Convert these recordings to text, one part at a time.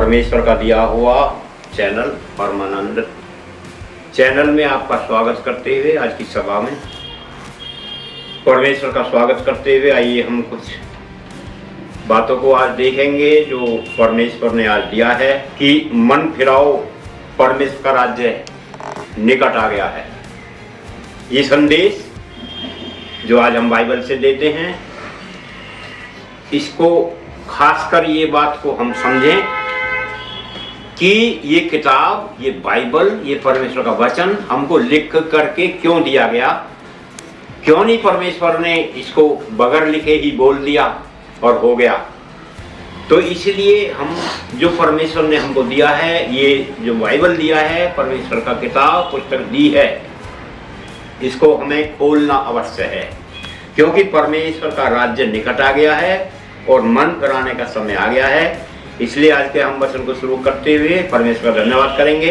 परमेश्वर का दिया हुआ चैनल परमानंद चैनल में आपका स्वागत करते हुए आज की सभा में परमेश्वर का स्वागत करते हुए आइए हम कुछ बातों को आज देखेंगे जो परमेश्वर ने आज दिया है कि मन फिराओ, परमेश्वर का राज्य निकट आ गया है। ये संदेश जो आज हम बाइबल से देते हैं, इसको खासकर ये बात को हम समझें कि ये किताब, ये बाइबल, ये परमेश्वर का वचन हमको लिख करके क्यों दिया गया, क्यों नहीं परमेश्वर ने इसको बगैर लिखे ही बोल दिया और हो गया। तो इसलिए हम जो परमेश्वर ने हमको दिया है, ये जो बाइबल दिया है, परमेश्वर का किताब पुस्तक दी है, इसको हमें खोलना अवश्य है, क्योंकि परमेश्वर का राज्य निकट आ गया है और मन फिराने का समय आ गया है। इसलिए आज के हम वचन को शुरू करते हुए परमेश्वर का धन्यवाद करेंगे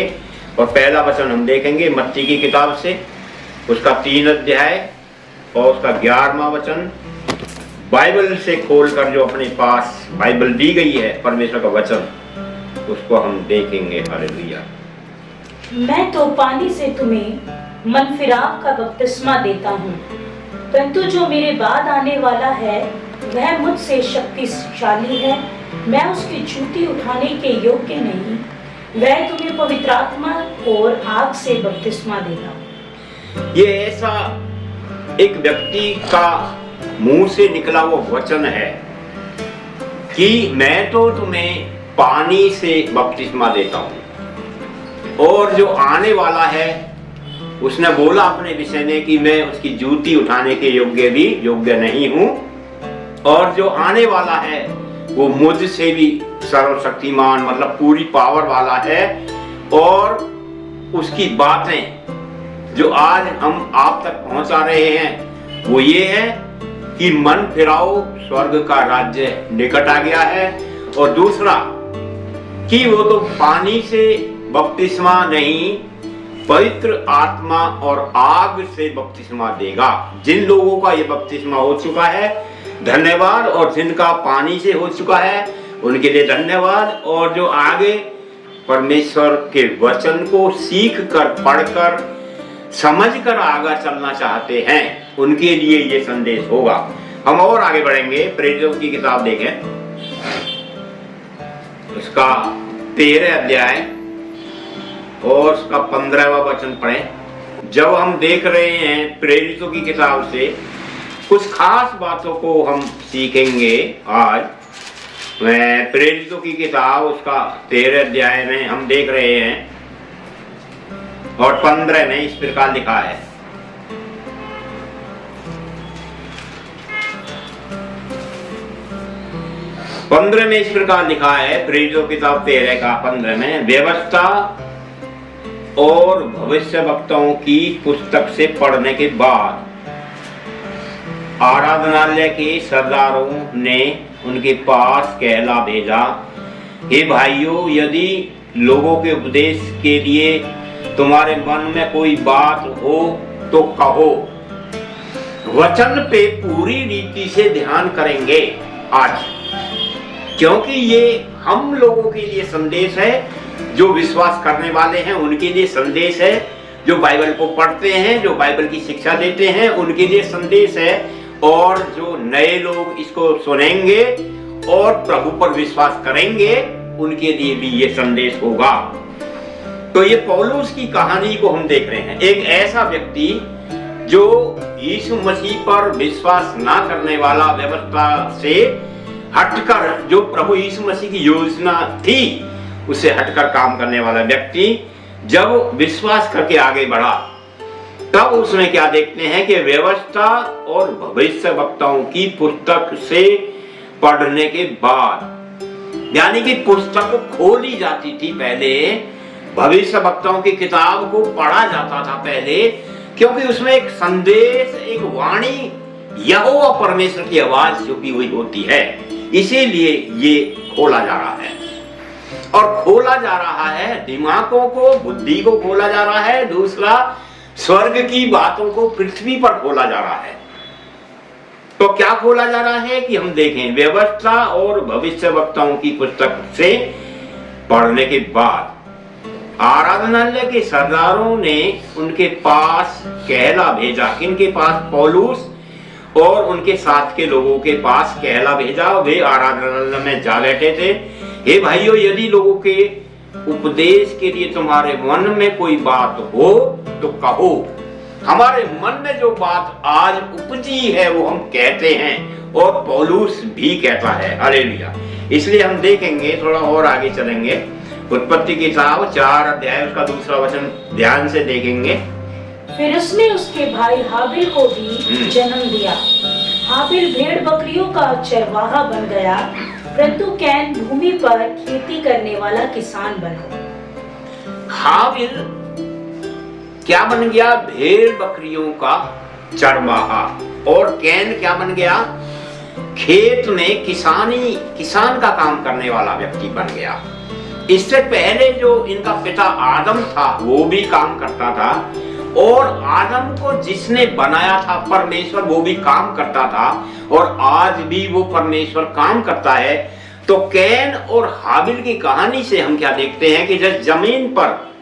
और पहला वचन हम देखेंगे मत्ती की किताब से, उसका 3 अध्याय और उसका 11वां वचन। बाइबल से खोलकर जो अपने पास बाइबल दी गई है, परमेश्वर का वचन, उसको हम देखेंगे। हालेलुया। मैं तो पानी से तुम्हें मन फिराव का बपतिस्मा देता हूँ, परंतु जो मेरे बाद आने वाला है वह मुझसे शक्तिशाली है, मैं उसकी जूती उठाने के योग्य नहीं। वह तुम्हें पवित्र आत्मा और आग से बपतिस्मा देगा। ये ऐसा एक व्यक्ति का मुंह से निकला वो वचन है कि मैं तो तुम्हें पानी से बपतिस्मा देता हूं और जो आने वाला है उसने बोला अपने विषय में कि मैं उसकी जूती उठाने के योग्य नहीं हूं, और जो आने वाला है वो मुझसे भी सर्वशक्तिमान, मतलब पूरी पावर वाला है। और उसकी बातें जो आज हम आप तक पहुंचा रहे हैं वो ये है कि मन फिराओ, स्वर्ग का राज्य निकट आ गया है। और दूसरा कि वो तो पानी से बपतिस्मा नहीं, पवित्र आत्मा और आग से बपतिस्मा देगा। जिन लोगों का ये बपतिस्मा हो चुका है धन्यवाद, और जिनका पानी से हो चुका है उनके लिए धन्यवाद। और जो आगे परमेश्वर के वचन को सीख कर, पढ़कर, समझ कर आगे चलना चाहते हैं, उनके लिए ये संदेश होगा। हम और आगे बढ़ेंगे। प्रेरितों की किताब देखें, उसका 13 अध्याय और उसका 15वां वचन पढ़ें। जब हम देख रहे हैं प्रेरितों की किताब से कुछ खास बातों को हम सीखेंगे आज। मैं प्रेरितों की किताब उसका 13 अध्याय में हम देख रहे हैं और 15 में इस प्रकार लिखा है, पंद्रह में इस प्रकार लिखा है, प्रेरितों की किताब 13 का 15 में, व्यवस्था और भविष्य वक्ताओं की पुस्तक से पढ़ने के बाद आराधनालय के सरदारों ने उनके पास कहला भेजा, हे भाइयों, यदि लोगों के उपदेश के लिए तुम्हारे मन में कोई बात हो तो कहो। वचन पे पूरी रीति से ध्यान करेंगे आज, क्योंकि ये हम लोगों के लिए संदेश है, जो विश्वास करने वाले हैं उनके लिए संदेश है, जो बाइबल को पढ़ते हैं, जो बाइबल की शिक्षा देते हैं, उनके लिए संदेश है। और जो नए लोग इसको सुनेंगे और प्रभु पर विश्वास करेंगे, उनके लिए भी ये संदेश होगा। तो ये पौलुस की कहानी को हम देख रहे हैं। एक ऐसा व्यक्ति जो यीशु मसीह पर विश्वास ना करने वाला, व्यवस्था से हटकर, जो प्रभु यीशु मसीह की योजना थी उसे हटकर काम करने वाला व्यक्ति जब विश्वास करके आगे बढ़ा, तब उसमें क्या देखते हैं कि व्यवस्था और भविष्य वक्ताओं की पुस्तक से पढ़ने के बाद, यानी कि पुस्तक खोली जाती थी पहले, भविष्य वक्ताओं की किताब को पढ़ा जाता था पहले, क्योंकि उसमें एक संदेश, एक वाणी, यहोवा परमेश्वर की आवाज छुपी हुई होती है। इसीलिए ये खोला जा रहा है, और खोला जा रहा है दिमागों को, बुद्धि को खोला जा रहा है। दूसरा, स्वर्ग की बातों को पृथ्वी पर खोला जा रहा है। तो क्या खोला जा रहा है कि हम देखें, व्यवस्था और भविष्य वक्ताओं की पुस्तक से पढ़ने के बाद आराधनालय के सरदारों ने उनके पास कहला भेजा। किनके पास? पौलुस और उनके साथ के लोगों के पास कहला भेजा। वे आराधनालय में जा बैठे थे। हे भाइयों, यदि लोगों के उपदेश के लिए तुम्हारे मन में कोई बात हो तो कहो। हमारे मन में जो बात आज उपजी है वो हम कहते हैं, और पौलुस भी कहता है। हालेलुया। इसलिए हम देखेंगे, थोड़ा और आगे चलेंगे, उत्पत्ति की किताब 4 अध्याय उसका 2 वचन ध्यान से देखेंगे। फिर उसने उसके भाई हाबिल को भी जन्म दिया। हाबिल भेड़ बकरियों का चरवाहा बन गया, परंतु कैन भूमि पर खेती करने वाला किसान बना। हाबिल क्या बन गया? भेड़ बकरियों का चरवाहा। और कैन क्या बन गया? खेत में किसान का काम करने वाला व्यक्ति बन गया। इससे पहले जो इनका पिता आदम था वो भी काम करता था, और आदम को जिसने बनाया था परमेश्वर, वो भी काम करता था, और आज भी वो परमेश्वर काम करता है। तो कैन और हाबिल की कहानी से हम क्या देखते हैं कि जब जमीन पर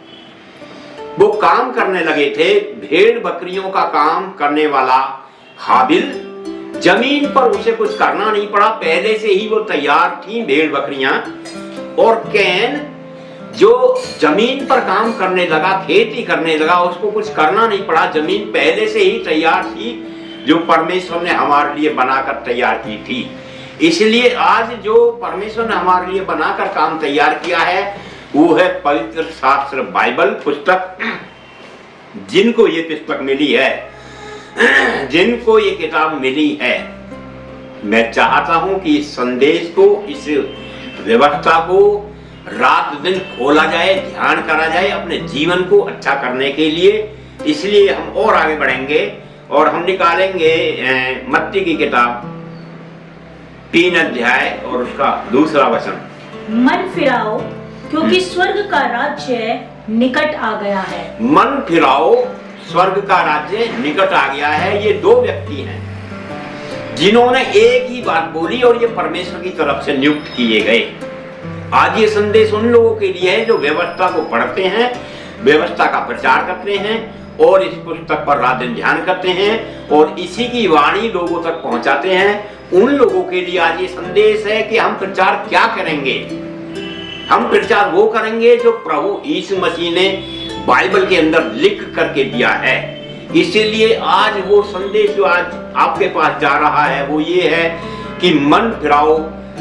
वो काम करने लगे थे, भेड़ बकरियों का काम करने वाला हाबिल, जमीन पर उसे कुछ करना नहीं पड़ा, पहले से ही वो तैयार थी भेड़ बकरियां। और कैन जो जमीन पर काम करने लगा, खेती करने लगा, उसको कुछ करना नहीं पड़ा, जमीन पहले से ही तैयार थी, जो परमेश्वर ने हमारे लिए बनाकर तैयार की थी। इसलिए आज जो परमेश्वर ने हमारे लिए बनाकर काम तैयार किया है वो है पवित्र शास्त्र बाइबल पुस्तक। जिनको ये पुस्तक मिली है, जिनको ये किताब मिली है, मैं चाहता हूं कि इस संदेश को, इस व्यवस्था को रात दिन खोला जाए, ध्यान करा जाए अपने जीवन को अच्छा करने के लिए। इसलिए हम और आगे बढ़ेंगे और हम निकालेंगे मत्ती की किताब 3 अध्याय और उसका 2 वचन। मन फिराओ, क्योंकि स्वर्ग का राज्य निकट आ गया है। मन फिराओ, स्वर्ग का राज्य निकट आ गया है। ये 2 व्यक्ति हैं जिन्होंने एक ही बात बोली, और ये परमेश्वर की तरफ से नियुक्त किए गए। आज ये संदेश उन लोगों के लिए है जो व्यवस्था को पढ़ते हैं, व्यवस्था का प्रचार करते हैं, और इस पुस्तक पर रात दिन ध्यान करते हैं, और इसी की वाणी लोगों तक पहुंचाते हैं। उन लोगों के लिए आज ये संदेश है कि हम प्रचार क्या करेंगे। हम प्रचार वो करेंगे जो प्रभु यीशु मसीह ने बाइबल के अंदर लिख करके दिया है। इसीलिए आज वो संदेश जो आज आपके पास जा रहा है वो ये है कि मन फिराओ,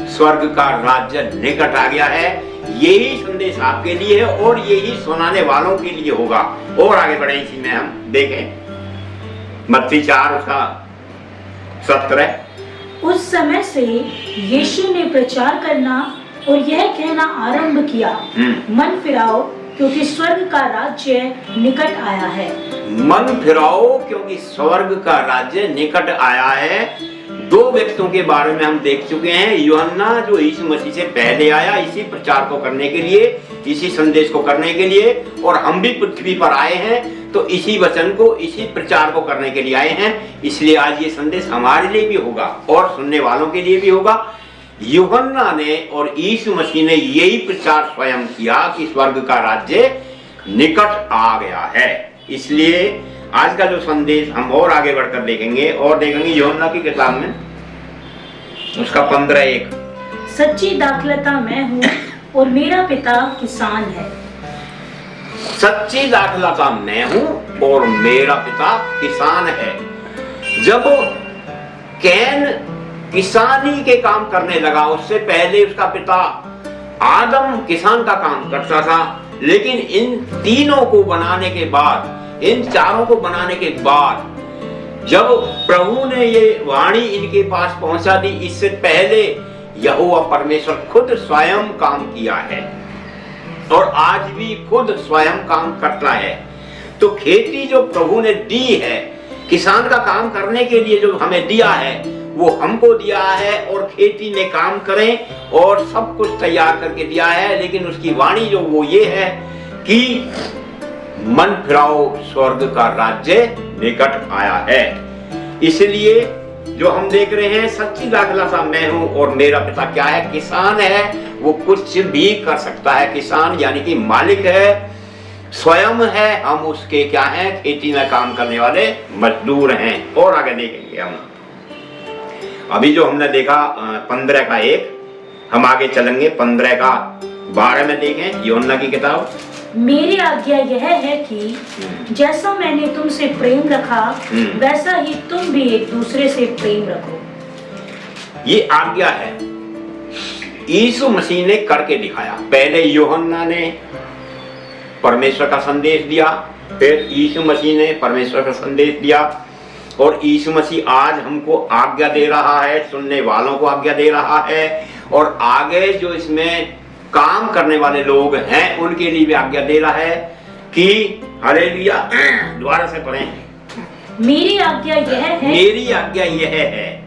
स्वर्ग का राज्य निकट आ गया है। यही संदेश आपके लिए है और यही सुनाने वालों के लिए होगा। और आगे बढ़े, इसी में हम देखें मत्ती 4:17। उस समय से यीशु ने प्रचार करना और यह कहना आरंभ किया, मन फिराओ, क्योंकि स्वर्ग का राज्य निकट आया है। मन फिराओ, क्योंकि स्वर्ग का राज्य निकट आया है। 2 व्यक्तियों के बारे में हम देख चुके हैं। यूहन्ना जो यीशु मसीह से पहले आया इसी प्रचार को करने के लिए, इसी संदेश को करने के लिए, और हम भी पृथ्वी पर आए हैं तो इसी वचन को, इसी प्रचार को करने के लिए आए हैं। इसलिए आज ये संदेश हमारे लिए भी होगा और सुनने वालों के लिए भी होगा। यूहन्ना ने और यीशु मसीह ने यही प्रचार स्वयं किया कि स्वर्ग का राज्य निकट आ गया है। इसलिए आज का जो संदेश हम और आगे बढ़कर देखेंगे और देखेंगे यूहन्ना की किताब में उसका 15:1। सच्ची दाखलता मैं हूँ और मेरा पिता किसान है। सच्ची दाखलता मैं हूँ और मेरा पिता किसान है। जब कैन किसानी के काम करने लगा, उससे पहले उसका पिता आदम किसान का काम करता था। लेकिन इन तीनों को बनाने के बाद, इन चारों को बनाने के बाद जब प्रभु ने ये वाणी इनके पास पहुंचा दी, इससे पहले यहोवा परमेश्वर खुद स्वयं काम किया है और आज भी खुद स्वयं काम करता है। तो खेती जो प्रभु ने दी है, किसान का काम करने के लिए जो हमें दिया है, वो हमको दिया है और खेती में काम करें और सब कुछ तैयार करके दिया है। लेकिन उसकी वाणी जो वो ये है कि मन फिराओ, स्वर्ग का राज्य निकट आया है। इसलिए जो हम देख रहे हैं, सच्ची दाखलता मैं हूं और मेरा पिता क्या है, किसान है, वो कुछ भी कर सकता है। किसान यानी कि मालिक है, स्वयं है, हम उसके क्या हैं, खेती में काम करने वाले मजदूर हैं। और आगे देखेंगे हम। अभी जो हमने देखा 15 का 1, हम आगे चलेंगे 15 का 12 में देखें यूहन्ना की किताब। मेरी आज्ञा यह है कि जैसा मैंने तुमसे प्रेम रखा वैसा ही तुम भी एक दूसरे से प्रेम रखो। ये आज्ञा है, यीशु मसीह ने करके दिखाया। पहले यूहन्ना ने परमेश्वर का संदेश दिया, फिर यीशु मसीह ने परमेश्वर का संदेश दिया, और यीशु मसीह आज हमको आज्ञा दे रहा है, सुनने वालों को आज्ञा दे रहा है, और आगे जो इसमें काम करने वाले लोग हैं उनके लिए भी आज्ञा दे रहा है कि हालेलुया। दोबारा से पढ़ें। मेरी आज्ञा यह है, मेरी आज्ञा यह है,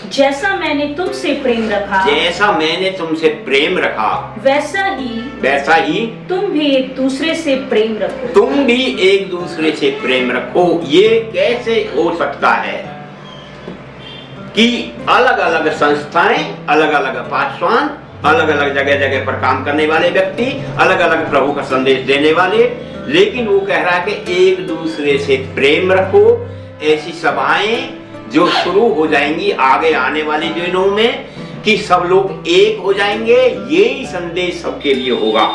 जैसा मैंने तुमसे प्रेम रखा, जैसा मैंने तुमसे प्रेम रखा वैसा ही तुम भी एक दूसरे से प्रेम रखो। तुम भी एक दूसरे से प्रेम रखो। ये कैसे हो सकता है कि अलग अलग संस्थाएं, अलग अलग पासवान, अलग अलग जगह जगह पर काम करने वाले व्यक्ति, अलग अलग प्रभु का संदेश देने वाले, लेकिन वो कह रहा है कि एक दूसरे से प्रेम रखो। ऐसी सभाएं जो शुरू हो जाएंगी आगे आने वाले दिनों में कि सब लोग एक हो जाएंगे, यही संदेश सबके लिए होगा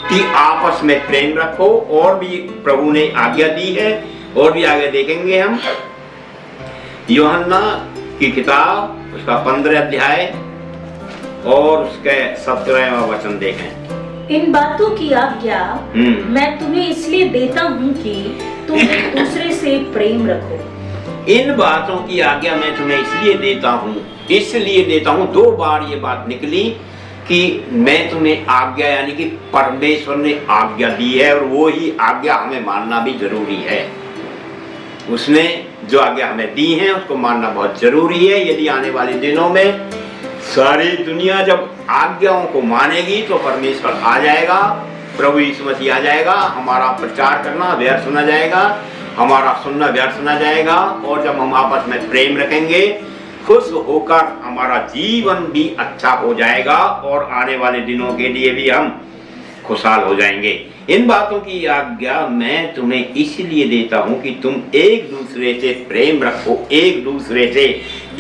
कि आपस में प्रेम रखो। और भी प्रभु ने आज्ञा दी है, और भी आगे देखेंगे हम। यूहन्ना की किताब उसका 15 अध्याय और उसके 17वां वचन देखें। इन बातों की आज्ञा मैं तुम्हें इसलिए देता हूँ कि तुम एक दूसरे से प्रेम रखो। इन बातों की आज्ञा मैं तुम्हें इसलिए देता हूँ। 2 बार ये बात निकली कि मैं तुम्हें आज्ञा, यानी कि परमेश्वर ने आज्ञा दी है, और वो ही आज्ञा हमें मानना भी जरूरी है। उसने जो आज्ञा हमें दी है उसको मानना बहुत जरूरी है। यदि आने वाले दिनों में सारी दुनिया जब आज्ञाओं को मानेगी तो परमेश्वर आ जाएगा, प्रभु यीशु मसीह आ जाएगा, हमारा प्रचार करना व्यर्थ सुना जाएगा, हमारा सुनना व्यर्थ सुना जाएगा। और जब हम आपस में प्रेम रखेंगे, खुश होकर हमारा जीवन भी अच्छा हो जाएगा, और आने वाले दिनों के लिए भी हम खुशहाल हो जाएंगे। इन बातों की आज्ञा मैं तुम्हें इसलिए देता हूँ कि तुम एक दूसरे से प्रेम रखो। एक दूसरे से,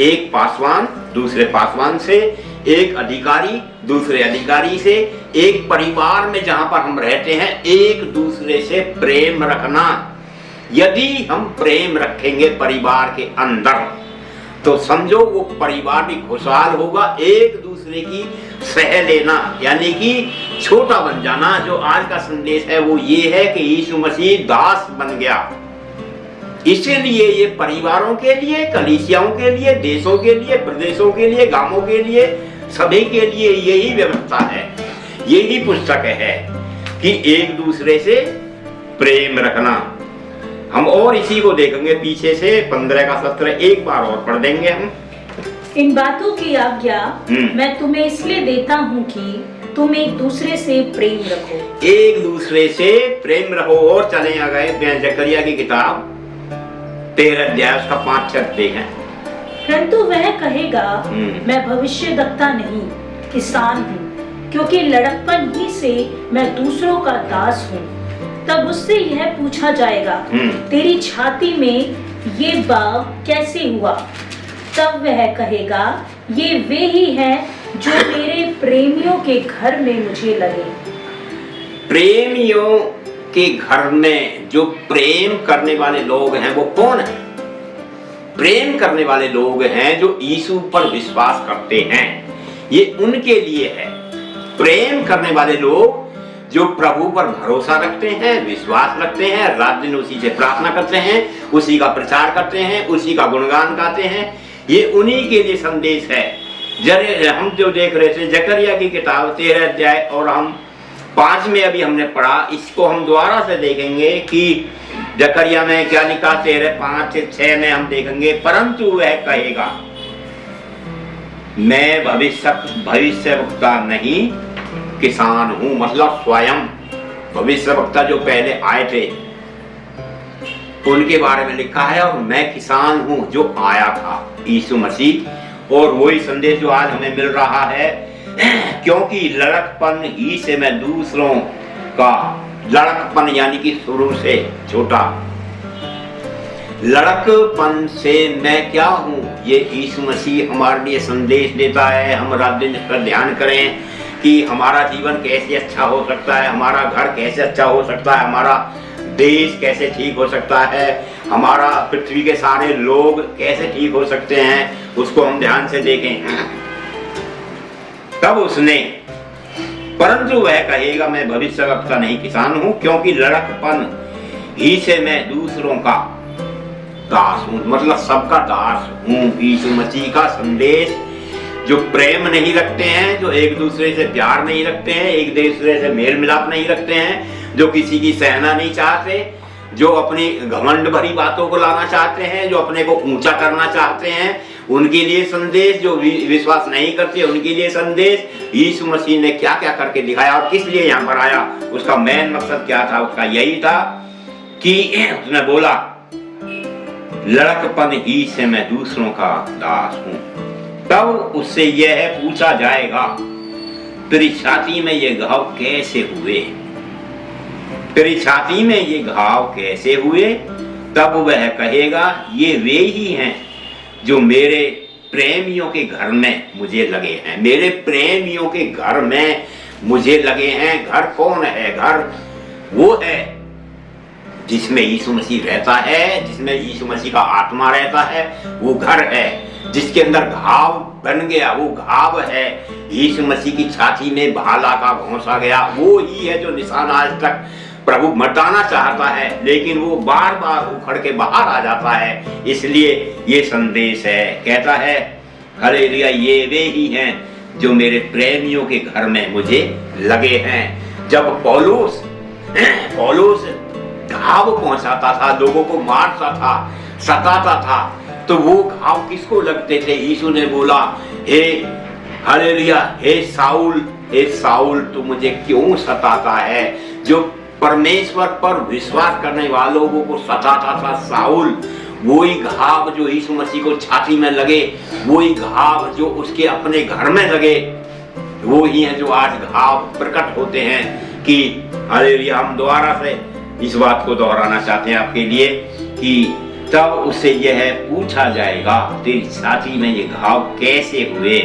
एक पासवान दूसरे पासवान से, एक अधिकारी दूसरे अधिकारी से, एक परिवार में जहाँ पर हम रहते हैं एक दूसरे से प्रेम रखना। यदि हम प्रेम रखेंगे परिवार के अंदर तो समझो वो परिवार भी खुशहाल होगा। एक दूसरे की सह लेना, यानी कि छोटा बन जाना। जो आज का संदेश है वो ये है कि यीशु मसीह दास बन गया। इसीलिए ये परिवारों के लिए, कलीसियाओं के लिए, देशों के लिए, प्रदेशों के लिए, गांवों के लिए, सभी के लिए यही व्यवस्था है, यही पुस्तक है कि एक दूसरे से प्रेम रखना। हम और इसी को देखेंगे पीछे से 15 का 17 एक बार और पढ़ देंगे हम। इन बातों की आज्ञा मैं तुम्हें इसलिए देता हूँ कि तुम एक दूसरे से प्रेम रखो। एक दूसरे से प्रेम रखो। और चले आ गए जकरिया की किताब 13 अध्याय उसका 5 शब्द देखें। परंतु वह कहेगा, मैं भविष्यद्वक्ता नहीं, किसान हूँ, क्योंकि लड़कपन ही से मैं दूसरों का दास हूँ। तब उससे यह पूछा जाएगा, तेरी छाती में ये बाग कैसे हुआ? तब वह कहेगा, ये वे ही हैं जो मेरे प्रेमियों के घर में मुझे लगे। प्रेमियों के घर में जो प्रेम करने वाले लोग हैं वो कौन है? प्रेम करने वाले लोग हैं जो यीशु पर विश्वास करते हैं, ये उनके लिए है। प्रेम करने वाले लोग जो प्रभु पर भरोसा रखते हैं, विश्वास रखते हैं, रात दिन उसी से प्रार्थना करते हैं, उसी का प्रचार करते हैं, उसी का गुणगान गाते हैं, ये उन्हीं के लिए संदेश है। जरे हम जो देख रहे थे जकरिया की किताब 13 अध्याय और हम 5 में अभी हमने पढ़ा, इसको हम दोबारा से देखेंगे कि जकरिया में क्या लिखा। 13, 5, 6 में हम देखेंगे, परंतु वह कहेगा, मैं भविष्यवक्ता नहीं, किसान हूं। मतलब स्वयं भविष्यवक्ता जो पहले आए थे उनके बारे में लिखा है, और मैं किसान हूं जो आया था, यीशु मसीह। और वही संदेश जो आज हमें मिल रहा है, क्योंकि लड़कपन ही से मैं दूसरों का, लड़कपन यानी कि शुरू से छोटा, लड़कपन से मैं क्या हूँ, ये यीशु मसीह हमारे लिए संदेश देता है। हम रात दिन इस पर ध्यान करें कि हमारा जीवन कैसे अच्छा हो सकता है, हमारा घर कैसे अच्छा हो सकता है, हमारा देश कैसे ठीक हो सकता है, हमारा पृथ्वी के सारे लोग कैसे ठीक हो सकते हैं, उसको हम ध्यान से देखें। तब उसने, परंतु वह कहेगा मैं भविष्यवक्ता नहीं किसान हूं, क्योंकि लड़कपन ही से मैं दूसरों का दास हूं, मतलब सबका दास हूं। यीशु मसीह का संदेश जो प्रेम नहीं रखते हैं, जो एक दूसरे से प्यार नहीं रखते हैं, एक दूसरे से मेल मिलाप नहीं रखते हैं, जो किसी की सहना नहीं चाहते, जो अपनी घमंड भरी बातों को लाना चाहते हैं, जो अपने को ऊंचा करना चाहते हैं, उनके लिए संदेश, जो विश्वास नहीं करते उनके लिए संदेश। यीशु मसीह ने क्या क्या करके दिखाया और किस लिए यहाँ पर आया, उसका मेन मकसद क्या था, उसका यही था कि उसने बोला लड़कपन ही से मैं दूसरों का दास हूं। तब उससे यह पूछा जाएगा तेरी छाती में ये घाव कैसे हुए, तेरी छाती में ये घाव कैसे हुए। तब वह कहेगा ये वे ही हैं जो मेरे प्रेमियों के घर में मुझे लगे हैं, मेरे प्रेमियों के घर में मुझे लगे हैं। घर कौन है? घर वो है जिसमें यीशु मसीह रहता है, जिसमें यीशु मसीह का आत्मा रहता है, वो घर है। जिसके अंदर घाव बन गया, वो घाव है यीशु मसीह की छाती में भाला का घोंसा गया, वो ही है जो निशान आज तक प्रभु मिटाना चाहता है, लेकिन वो बार बार उखड़ के बाहर आ जाता है। इसलिए ये संदेश है, कहता है हालेलुया, ये वे ही हैं जो मेरे प्रेमियों के घर में मुझे लगे हैं। जब पौलुस घाव पहुंचाता था, लोगों को मारता था, सताता था, तो वो घाव किसको लगते थे? यीशु ने बोला हे हालेलुया, हे साउल तू मुझे क्यों सताता है? जो परमेश्वर पर विश्वास करने वालों को सताता था साउल, वही घाव जो यीशु मसीह को छाती में लगे, वही घाव जो उसके अपने घर में लगे, वो ही है जो आज घाव प्रकट होते हैं। कि हालेलुया, हम दोबारा से इस बात को दोहराना चाहते हैं आपके लिए कि तब उससे यह पूछा जाएगा तेरी छाती में ये घाव कैसे हुए,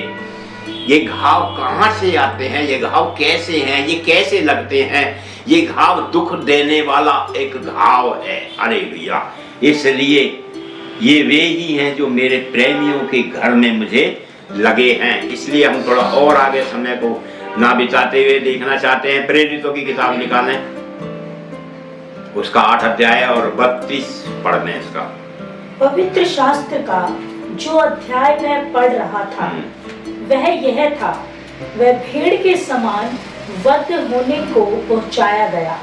ये घाव कहाँ से आते हैं, ये घाव कैसे हैं, ये कैसे लगते हैं। ये घाव दुख देने वाला एक घाव है। हालेलुया, इसलिए ये वे ही हैं जो मेरे प्रेमियों के घर में मुझे लगे हैं। इसलिए हम थोड़ा और आगे समय को ना बिताते हुए देखना चाहते हैं। प्रेरितों की किताब निकालें, उसका 8 अध्याय और 32 पढ़ने इसका। पवित्र शास्त्र का जो अध्याय मैं पढ़ रहा था वह यह था, वह भीड़ के समान वध होने को पहुंचाया गया,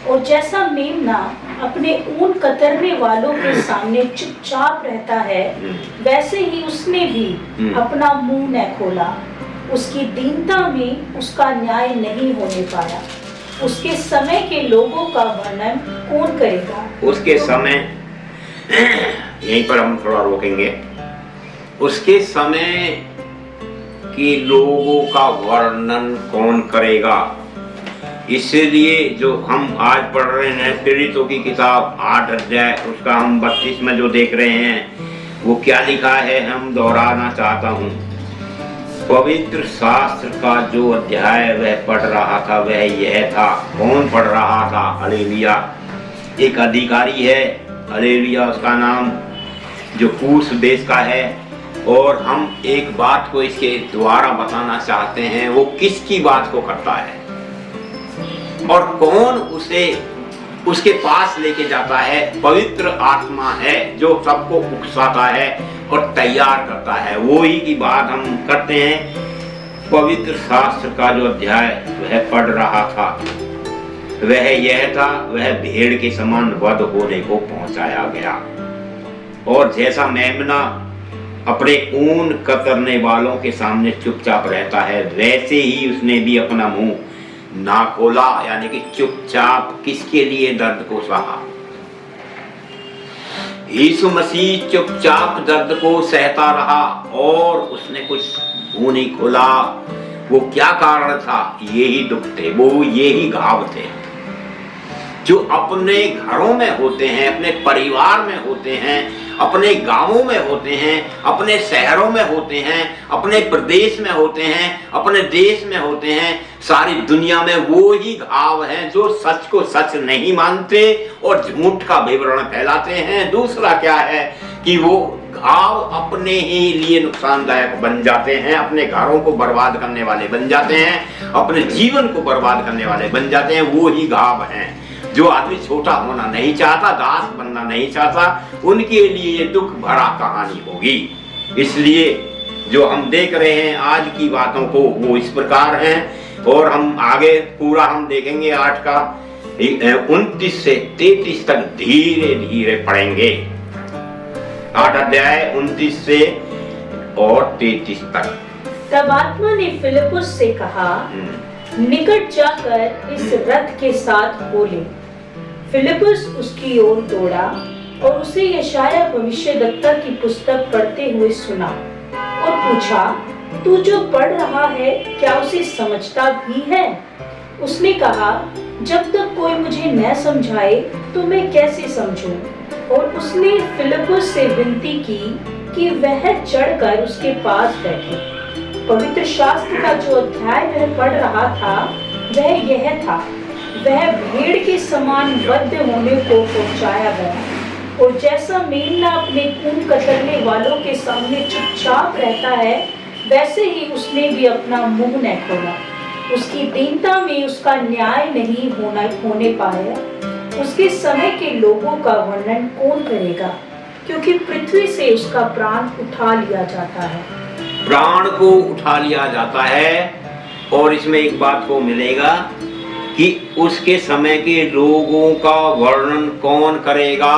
और जैसा मेमना अपने ऊन कतरने वालों के सामने चुपचाप रहता है, वैसे ही उसने भी अपना मुंह न खोला। उसकी दीनता में उसका न्याय नहीं होने पाया। उसके समय के लोगों का वर्णन कौन करेगा? उसके समय, यहीं पर हम थोड़ा रोकेंगे। उसके समय के लोगों का वर्णन कौन करेगा? इसलिए जो हम आज पढ़ रहे हैं प्रेरितों की किताब 8 अध्याय, उसका हम 32 में जो देख रहे हैं वो क्या लिखा है, हम दोहराना चाहता हूँ। पवित्र शास्त्र का जो अध्याय वह पढ़ रहा था वह यह था। कौन पढ़ रहा था? हालेलुया, एक अधिकारी है, हालेलुया, उसका नाम जो कूश देश का है। और हम एक बात को इसके द्वारा बताना चाहते हैं, वो किसकी बात को करता है और कौन उसे उसके पास लेके जाता है? पवित्र आत्मा है जो सबको उकसाता है और तैयार करता है। वो ही की बात हम करते हैं। पवित्र शास्त्र का जो अध्याय वह पढ़ रहा था वह यह था, वह भेड़ के समान वध होने को पहुंचाया गया। और जैसा मेमना अपने ऊन कतरने वालों के सामने चुपचाप रहता है, वैसे ही उसने भी अपना मुंह ना खोला, यानी कि चुपचाप किसके लिए दर्द को सहा। यीशु मसीह चुपचाप दर्द को सहता रहा और उसने कुछ मुंह नहीं खोला। वो क्या कारण था? यही दुख थे, वो यही घाव थे जो अपने घरों में होते हैं, अपने परिवार में होते हैं, अपने गांवों में होते हैं, अपने शहरों में होते हैं, अपने प्रदेश में होते हैं, अपने देश में होते हैं। सारी दुनिया में वो ही घाव हैं जो सच को सच नहीं मानते और झूठ का विवरण फैलाते हैं। दूसरा क्या है कि वो घाव अपने ही लिए नुकसानदायक बन जाते हैं, अपने घरों को बर्बाद करने वाले बन जाते हैं, अपने जीवन को बर्बाद करने वाले बन जाते हैं। वो ही घाव हैं जो आदमी छोटा होना नहीं चाहता, दास बनना नहीं चाहता, उनके लिए ये दुख भरा कहानी होगी। इसलिए जो हम देख रहे हैं आज की बातों को वो इस प्रकार हैं और हम आगे पूरा हम देखेंगे 8 का 29 से 33 तक धीरे धीरे पढ़ेंगे। 8 अध्याय 29 से और 33 तक। तब आत्मा ने फिलिपुस से कहा, निकट जाकर इस रथ के साथ हो ले। फिलिपुस उसकी ओर दौड़ा और उसे यशाया भविष्यद्वक्ता की पुस्तक पढ़ते हुए सुना और पूछा, तू जो पढ़ रहा है क्या उसे समझता भी है? उसने कहा, जब तक कोई मुझे न समझाए तो मैं कैसे समझूं? और उसने फिलिपुस से विनती की कि वह चढ़कर उसके पास बैठे। पवित्र शास्त्र का जो अध्याय वह पढ़ रहा था वह यह था, वह भेड़ के समान बद्ध होने को पहुंचाया गया और जैसा मेमना अपने खून कतरने वालों के सामने चुपचाप रहता है, वैसे ही उसने भी अपना मुंह न खोला। उसकी दीनता में उसका न्याय नहीं होने पाया। उसके समय के लोगों का वर्णन कौन करेगा, क्योंकि पृथ्वी से उसका प्राण उठा लिया जाता है। प्राण को उठा लिया जाता है। और इसमें एक बात को मिलेगा कि उसके समय के लोगों का वर्णन कौन करेगा।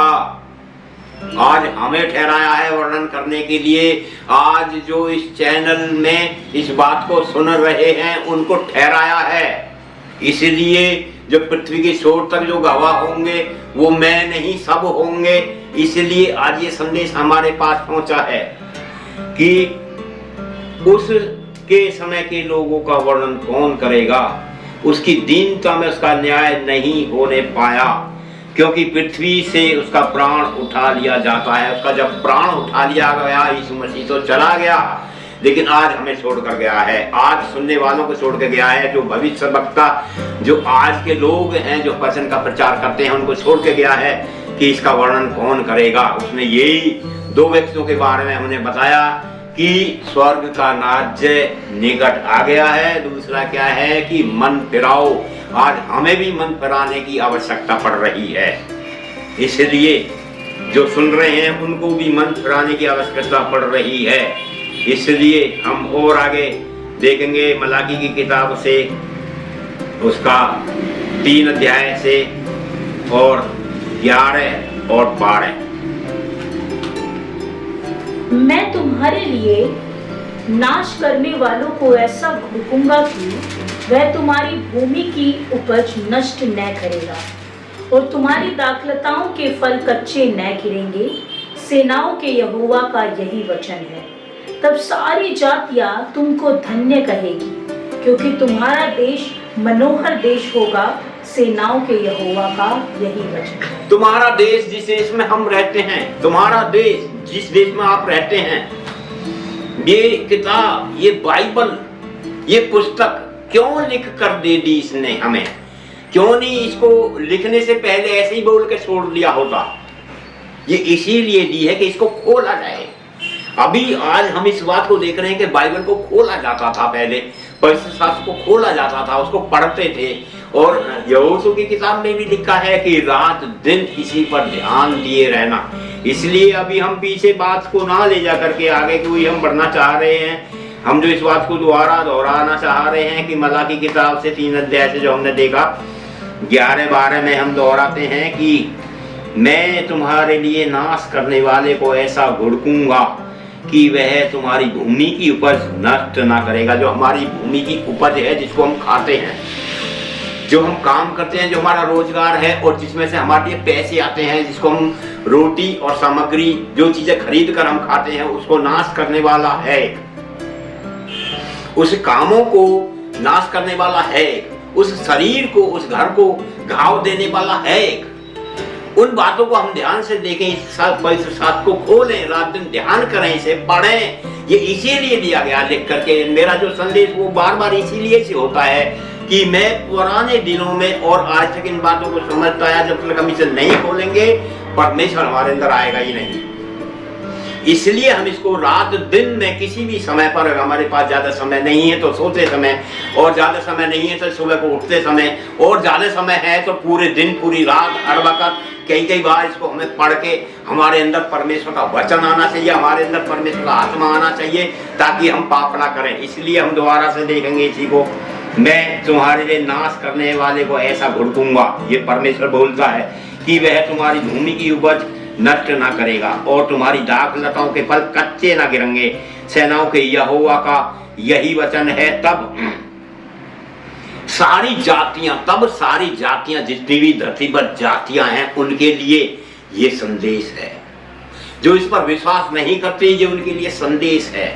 आज हमें ठहराया है वर्णन करने के लिए। आज जो इस चैनल में इस बात को सुन रहे हैं उनको ठहराया है। इसलिए जो पृथ्वी के छोर तक जो गवाह होंगे वो मैं नहीं, सब होंगे। इसलिए आज ये संदेश हमारे पास पहुंचा है कि उसके समय के लोगों का वर्णन कौन करेगा। उसकी दीनता में उसका न्याय नहीं होने पाया, क्योंकि पृथ्वी से उसका प्राण उठा लिया जाता है। उसका जब प्राण उठा लिया गया, यीशु मसीह तो चला गया, लेकिन आज हमें छोड़कर गया है। आज सुनने वालों को छोड़ के गया है। जो भविष्यवक्ता, जो आज के लोग हैं, जो वचन का प्रचार करते हैं, उनको छोड़ के गया है कि इसका वर्णन कौन करेगा। उसने यही 2 व्यक्तियों के बारे में हमने बताया कि स्वर्ग का राज्य निकट आ गया है। दूसरा क्या है कि मन फिराओ। आज हमें भी मन फिराने की आवश्यकता पड़ रही है। इसलिए जो सुन रहे हैं उनको भी मन फिराने की आवश्यकता पड़ रही है। इसलिए हम और आगे देखेंगे मलाकी की किताब से, उसका 3 अध्याय से और 11 और 12। मैं तुम्हारे लिए नाश करने वालों को ऐसा भूकूंगा कि वह तुम्हारी भूमि की उपज नष्ट न करेगा और तुम्हारी दाखलताओं के फल कच्चे न गिरेंगे। सेनाओं के यहोवा का यही वचन है। तब सारी जातियां तुमको धन्य कहेगी, क्योंकि तुम्हारा देश मनोहर देश होगा। सेनाओं के यहोवा का यही वचन है। तुम्हारा देश, जिस देश में हम रहते हैं, तुम्हारा देश, जिस देश में आप रहते हैं, ये किताब, ये बाइबल, ये पुस्तक क्यों लिख कर दे दी इसने हमें? क्यों नहीं इसको लिखने से पहले ऐसे ही बोल के छोड़ दिया होता? ये इसीलिए दी है कि इसको खोला जाए। अभी आज हम इस बात को देख रहे हैं कि बाइबल को खोला जाता था, पहले पवित्र शास्त्र को खोला जाता था, उसको पढ़ते थे। और यहोशू की किताब में भी लिखा है कि रात दिन इसी पर ध्यान दिए रहना। इसलिए अभी हम पीछे बात को ना ले जा करके आगे कोई हम बढ़ना चाह रहे हैं। हम जो इस बात को दोहराना चाह रहे हैं कि मलाकी किताब से 3 अध्याय से जो हमने देखा 11-12 में हम दोहराते हैं कि मैं तुम्हारे लिए नाश करने वाले को ऐसा घुड़कूंगा कि वह तुम्हारी भूमि की उपज नष्ट ना करेगा। जो हमारी भूमि की उपज है, जिसको हम खाते हैं, जो हम काम करते हैं, जो हमारा रोजगार है और जिसमें से हमारे लिए पैसे आते हैं, जिसको हम रोटी और सामग्री, जो चीजें खरीद कर हम खाते हैं, उसको नाश करने वाला है। उस कामों को नाश करने वाला है एक, उस शरीर को, उस घर को घाव देने वाला है एक। उन बातों को हम ध्यान से देखें, इस पवित्र शास्त्र को खोलें, रात दिन ध्यान करें, इसे पढ़ें। ये इसीलिए दिया गया लिख करके। मेरा जो संदेश वो बार बार इसीलिए से होता है कि मैं पुराने दिनों में और आज तक इन बातों को समझता आया। जब तक हम इसे नहीं खोलेंगे परमेश्वर हमारे अंदर आएगा ही नहीं। इसलिए हम इसको रात दिन में किसी भी समय पर, हमारे पास ज्यादा समय नहीं है तो सोते समय, और ज्यादा समय नहीं है तो सुबह को उठते समय, और ज्यादा समय है तो पूरे दिन, पूरी रात, हर वक्त कई बार इसको हमें पढ़ के हमारे अंदर परमेश्वर का वचन आना चाहिए, हमारे अंदर परमेश्वर का आत्मा आना चाहिए, ताकि हम पाप ना करें। इसलिए हम दोबारा से देखेंगे इसी को, मैं तुम्हारे लिए नाश करने वाले को ऐसा घुड़कूंगा। ये परमेश्वर बोलता है कि वह तुम्हारी भूमि की उपज नष्ट ना करेगा और तुम्हारी दाख लताओं के फल कच्चे ना गिरेंगे। सेनाओं के यहोवा का यही वचन है। तब सारी जातियां जितनी भी धरती पर जातियां हैं उनके लिए ये संदेश है। जो इस पर विश्वास नहीं करते ये उनके लिए संदेश है।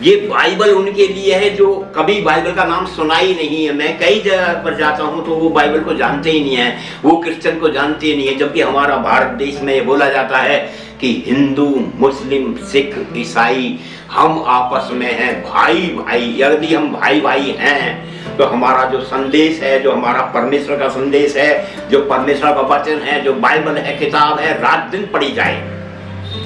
ये बाइबल उनके लिए है जो कभी बाइबल का नाम सुना ही नहीं है। मैं कई जगह पर जाता हूँ तो वो बाइबल को जानते ही नहीं है, वो क्रिश्चियन को जानते ही नहीं है। जबकि हमारा भारत देश में ये बोला जाता है कि हिंदू, मुस्लिम, सिख, ईसाई हम आपस में हैं, भाई भाई। यदि हम भाई भाई हैं तो हमारा जो संदेश है, जो हमारा परमेश्वर का संदेश है, जो परमेश्वर का वचन है, जो बाइबल है, किताब है, रात दिन पढ़ी जाए,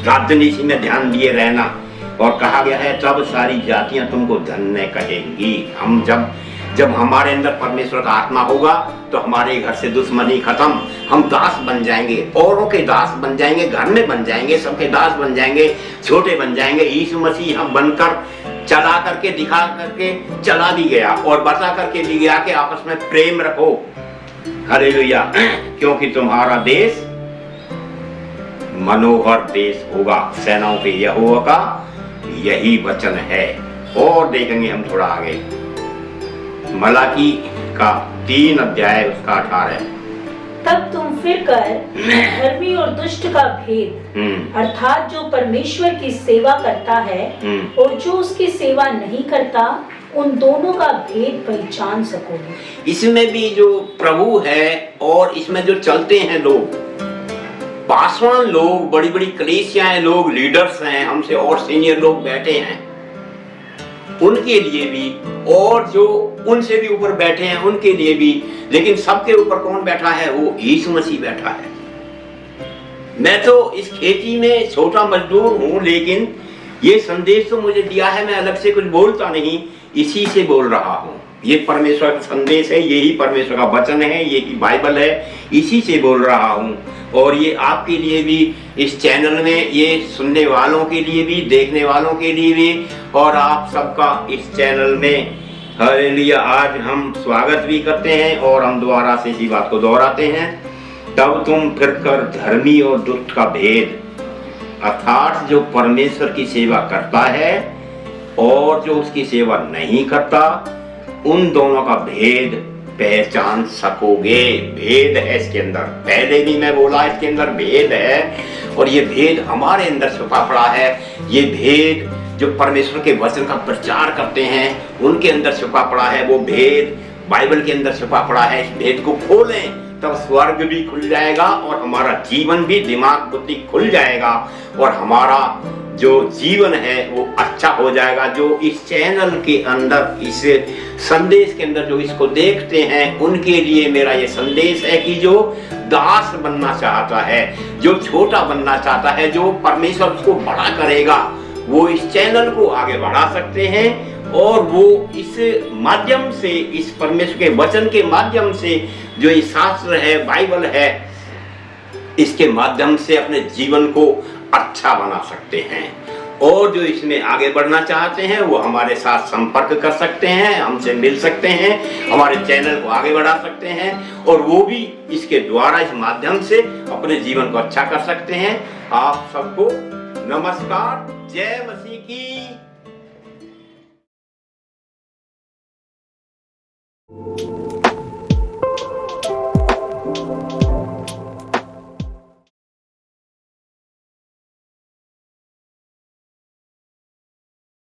रात दिन इसी में ध्यान दिए रहना। और कहा गया है तब सारी जातियां तुमको धन्य कहेंगी। हम जब हमारे अंदर परमेश्वर का आत्मा होगा तो हमारे घर से दुश्मनी खत्म, हम दास बन जाएंगे, औरों के दास बन जाएंगे, घर में बन जाएंगे, सबके दास बन जाएंगे, छोटे बन जाएंगे। यीशु मसीह हम बनकर, चला करके, दिखा करके चला भी गया और बता करके भी गया कि आपस में प्रेम रखो। हालेलुया। क्योंकि तुम्हारा देश मनोहर देश होगा। सेनाओं के यहोवा का यही वचन है। और देखेंगे हम थोड़ा आगे, मलाकी का 3 अध्याय उसका 18। तब तुम फिर कर धर्मी और दुष्ट का भेद, अर्थात जो परमेश्वर की सेवा करता है और जो उसकी सेवा नहीं करता, उन दोनों का भेद पहचान सकोगे। इसमें भी जो प्रभु है और इसमें जो चलते हैं लोग, पासवान लोग, बड़ी बड़ी कलीसियाएं, लोग लीडर्स हैं, हमसे और सीनियर लोग बैठे हैं, उनके लिए भी, और जो उनसे भी ऊपर बैठे हैं उनके लिए भी। लेकिन सबके ऊपर कौन बैठा है? वो यीशु मसीह बैठा है। मैं तो इस खेती में छोटा मजदूर हूं, लेकिन ये संदेश तो मुझे दिया है, मैं अलग से कुछ बोलता नहीं, इसी से बोल रहा हूं। ये परमेश्वर का संदेश है, यही परमेश्वर का वचन है, यही बाइबल है, इसी से बोल रहा हूं। और ये आपके लिए भी, इस चैनल में, ये सुनने वालों के लिए भी, देखने वालों के लिए भी, और आप सबका इस चैनल में हालेलुया आज हम स्वागत भी करते हैं। और हम दोबारा से इसी बात को दोहराते हैं, तब तुम फिर कर धर्मी और दुष्ट का भेद, अर्थात जो परमेश्वर की सेवा करता है और जो उसकी सेवा नहीं करता, उन दोनों का भेद पहचान सकोगे। भेद है इसके अंदर, पहले भी मैं बोला इसके अंदर भेद है, और ये भेद हमारे अंदर छुपा पड़ा है। ये भेद जो परमेश्वर के वचन का प्रचार करते हैं उनके अंदर छुपा पड़ा है, वो भेद बाइबल के अंदर छुपा पड़ा है। इस भेद को खोलें तब स्वर्ग भी खुल जाएगा और हमारा जीवन भी, दिमाग बुद्धि खुल जाएगा, और हमारा जो जीवन है वो अच्छा हो जाएगा। जो इस चैनल के अंदर, इस संदेश के अंदर जो इसको देखते हैं उनके लिए मेरा ये संदेश है कि जो दास बनना चाहता है, जो छोटा बनना चाहता है, जो परमेश्वर उसको बड़ा करेगा, वो इस चैनल को आगे बढ़ा सकते हैं। और वो इस माध्यम से, इस परमेश्वर के वचन के माध्यम से, जो ये शास्त्र है, बाइबल है, इसके माध्यम से अपने जीवन को अच्छा बना सकते हैं। और जो इसमें आगे बढ़ना चाहते हैं वो हमारे साथ संपर्क कर सकते हैं, हमसे मिल सकते हैं, हमारे चैनल को आगे बढ़ा सकते हैं, और वो भी इसके द्वारा, इस माध्यम से अपने जीवन को अच्छा कर सकते हैं। आप सबको नमस्कार, जय मसीह की।